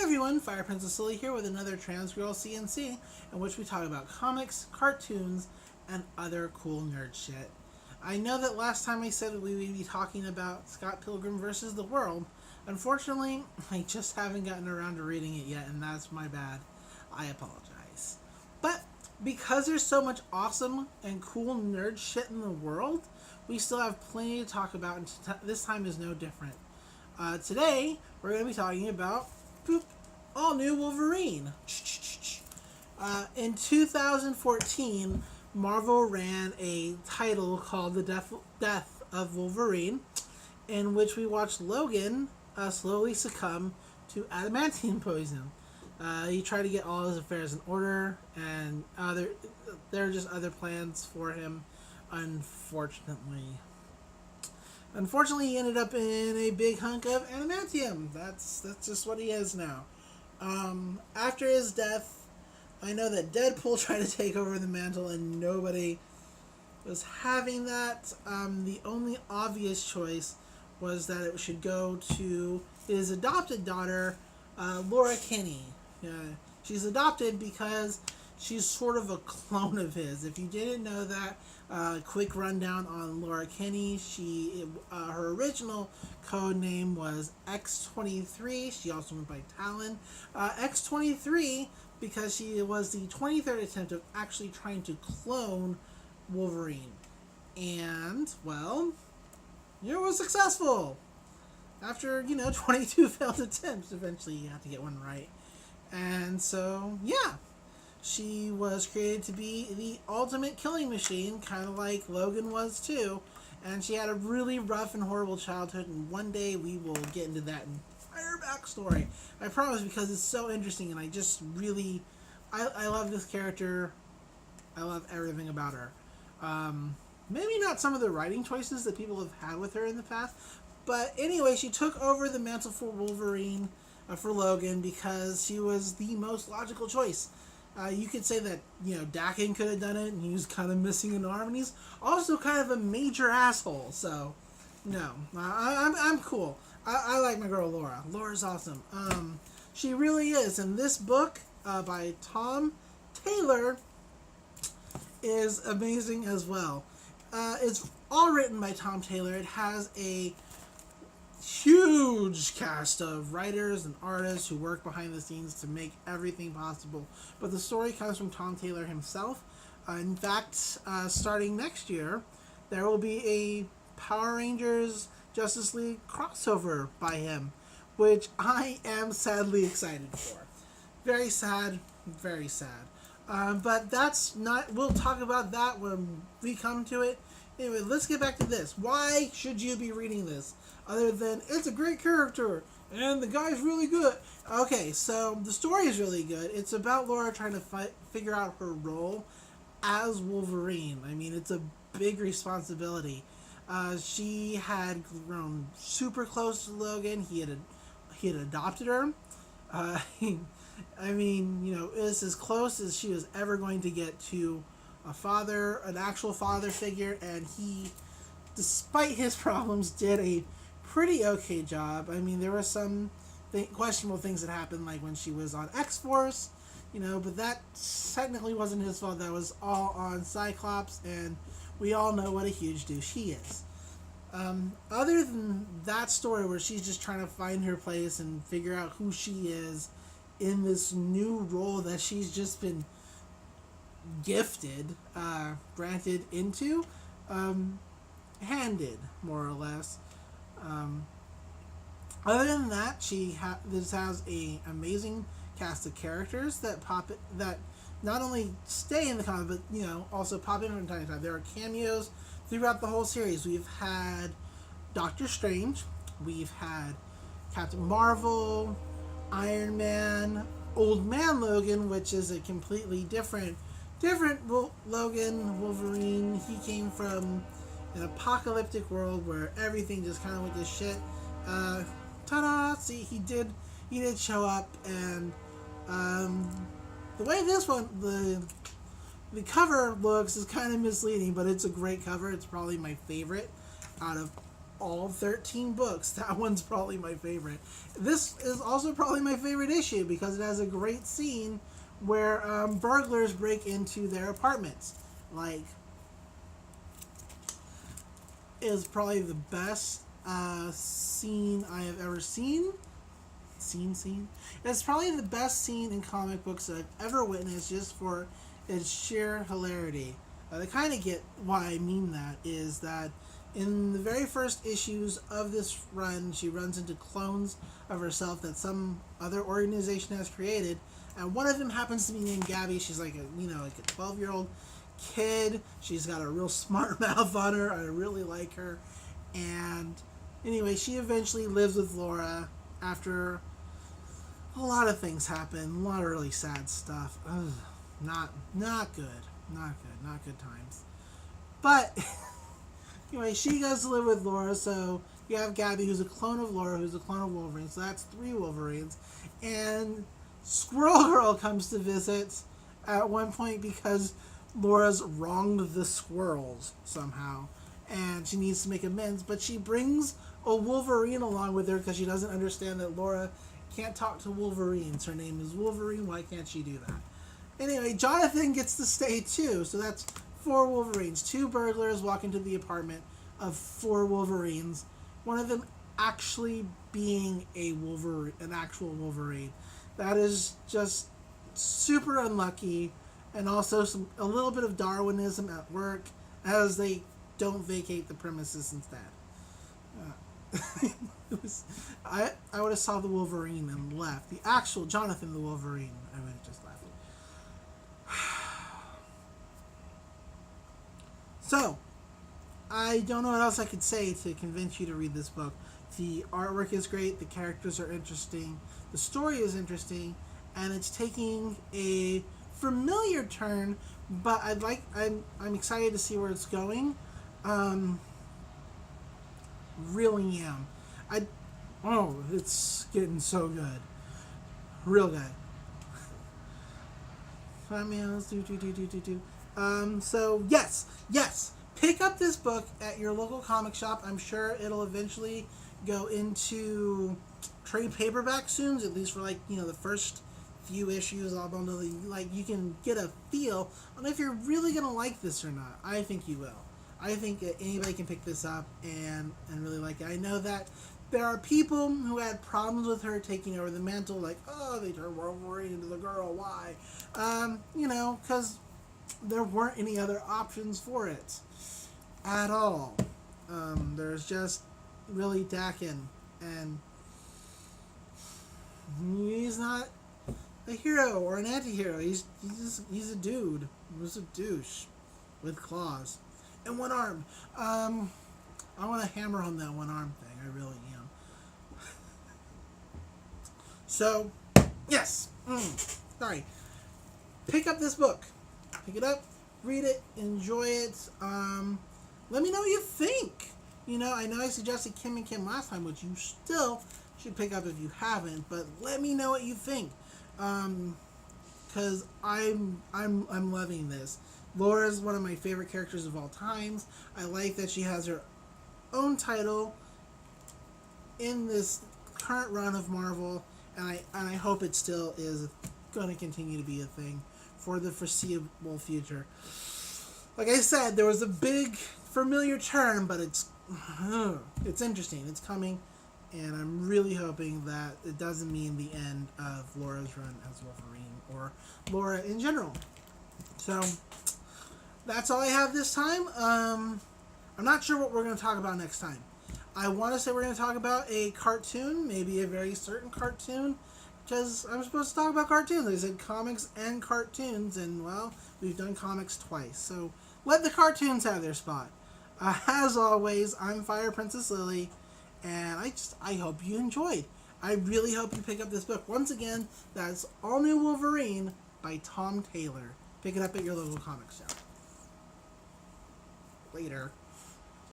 everyone, Fire Princess Lily here with another Trans Girl CNC, in which we talk about comics, cartoons, and other cool nerd shit. I know that last time I said we would be talking about Scott Pilgrim vs. the World. Unfortunately, I just haven't gotten around to reading it yet, and that's my bad. I apologize. But because there's so much awesome and cool nerd shit in the world, we still have plenty to talk about, and this time is no different. Today, we're going to be talking about all new Wolverine. In 2014, Marvel ran a title called The Death of Wolverine, in which we watched Logan slowly succumb to adamantium poison. He tried to get all his affairs in order, and there are just other plans for him, unfortunately. Unfortunately, he ended up in a big hunk of adamantium. That's just what he is now. After his death, I know that Deadpool tried to take over the mantle, and nobody was having that. The only obvious choice was that it should go to his adopted daughter, Laura Kinney. She's adopted because she's sort of a clone of his. If you didn't know that, quick rundown on Laura Kinney. Her original code name was X-23. She also went by Talon. X-23 because she was the 23rd attempt of actually trying to clone Wolverine. And, well, it was successful. After, 22 failed attempts, eventually you have to get one right. And so, yeah. She was created to be the ultimate killing machine, kind of like Logan was too. And she had a really rough and horrible childhood, and one day we will get into that entire backstory. I promise, because it's so interesting, and I just really... I love this character. I love everything about her. Maybe not some of the writing choices that people have had with her in the past, but anyway, she took over the mantle for Wolverine, for Logan, because she was the most logical choice. You could say that, Dakin could have done it, and he was kind of missing an arm, and he's also kind of a major asshole, so, no. I'm cool. I like my girl Laura. Laura's awesome. She really is, and this book, by Tom Taylor, is amazing as well. It's all written by Tom Taylor. It has a huge cast of writers and artists who work behind the scenes to make everything possible. But the story comes from Tom Taylor himself. In fact, starting next year, there will be a Power Rangers Justice League crossover by him, which I am sadly excited for. Very sad, very sad. But that's not... We'll talk about that when we come to it. Anyway, let's get back to this. Why should you be reading this? Other than, it's a great character, and the guy's really good. Okay, so the story is really good. It's about Laura trying to figure out her role as Wolverine. I mean, it's a big responsibility. She had grown super close to Logan. He had adopted her. I mean, it was as close as she was ever going to get to an actual father figure, and he, despite his problems, did a pretty okay job. I mean, there were some questionable things that happened, like when she was on X-Force, but that technically wasn't his fault. That was all on Cyclops, and we all know what a huge douche he is. Other than that story where she's just trying to find her place and figure out who she is in this new role that she's just been granted into, handed, more or less. Other than that, this has a amazing cast of characters that not only stay in the comic, but also pop in from time to time. There are cameos throughout the whole series. We've had Doctor Strange, we've had Captain Marvel, Iron Man, Old Man Logan, which is a completely different Logan, Wolverine. He came from an apocalyptic world where everything just kind of went to shit. Ta-da! See, he did show up, and the way this one, the cover looks is kind of misleading, but it's a great cover. It's probably my favorite out of all 13 books, that one's probably my favorite. This is also probably my favorite issue because it has a great scene where burglars break into their apartments. Like, is probably the best scene I have ever seen. Scene. It's probably the best scene in comic books that I've ever witnessed, just for its sheer hilarity. To kind of get why I mean that is that in the very first issues of this run, she runs into clones of herself that some other organization has created, and one of them happens to be named Gabby. She's like a 12-year-old kid. She's got a real smart mouth on her. I really like her. And anyway, she eventually lives with Laura after a lot of things happen. A lot of really sad stuff. Ugh, not good. Not good times. But anyway, she goes to live with Laura. So you have Gabby, who's a clone of Laura, who's a clone of Wolverine. So that's 3 Wolverines. And Squirrel Girl comes to visit at one point because Laura's wronged the squirrels somehow, and she needs to make amends. But she brings a Wolverine along with her because she doesn't understand that Laura can't talk to Wolverines. Her name is Wolverine. Why can't she do that? Anyway, Jonathan gets to stay too. So that's 4 Wolverines. 2 burglars walk into the apartment of 4 Wolverines. One of them actually being an actual Wolverine. That is just super unlucky, and also a little bit of Darwinism at work, as they don't vacate the premises instead. I would have saw the Wolverine and left. The actual Jonathan the Wolverine, I would have just left. So, I don't know what else I could say to convince you to read this book. The artwork is great, the characters are interesting, the story is interesting, and it's taking a familiar turn, but I'm excited to see where it's going. Really am. It's getting so good. Real good. 5 meals, so yes, pick up this book at your local comic shop. I'm sure it'll eventually go into trade paperback soon, at least for the first few issues. I'll bundle you can get a feel on if you're really gonna like this or not. I think you will. I think anybody can pick this up and really like it. I know that there are people who had problems with her taking over the mantle, they turned Wolverine into the girl. Why? Because there weren't any other options for it at all. There's just really Dakin, and he's not a hero or an anti-hero. He's a dude. He's a douche with claws and one arm. I want to hammer on that one arm thing. I really am. So, yes. Sorry. Pick up this book. Pick it up, read it, enjoy it. Let me know what you think. I know I suggested Kim and Kim last time, which you still should pick up if you haven't. But let me know what you think, because I'm loving this. Laura's one of my favorite characters of all times. I like that she has her own title in this current run of Marvel, and I hope it still is going to continue to be a thing for the foreseeable future. Like I said, there was a big familiar turn, but it's interesting. It's coming, and I'm really hoping that it doesn't mean the end of Laura's run as Wolverine or Laura in general. So that's all I have this time. I'm not sure what we're going to talk about next time. I want to say we're going to talk about a cartoon, maybe a very certain cartoon, because I'm supposed to talk about cartoons. I said comics and cartoons, and, well, we've done comics twice. So let the cartoons have their spot. As always, I'm Fire Princess Lily, and I hope you enjoyed. I really hope you pick up this book. Once again, that's All New Wolverine by Tom Taylor. Pick it up at your local comic shop. Later.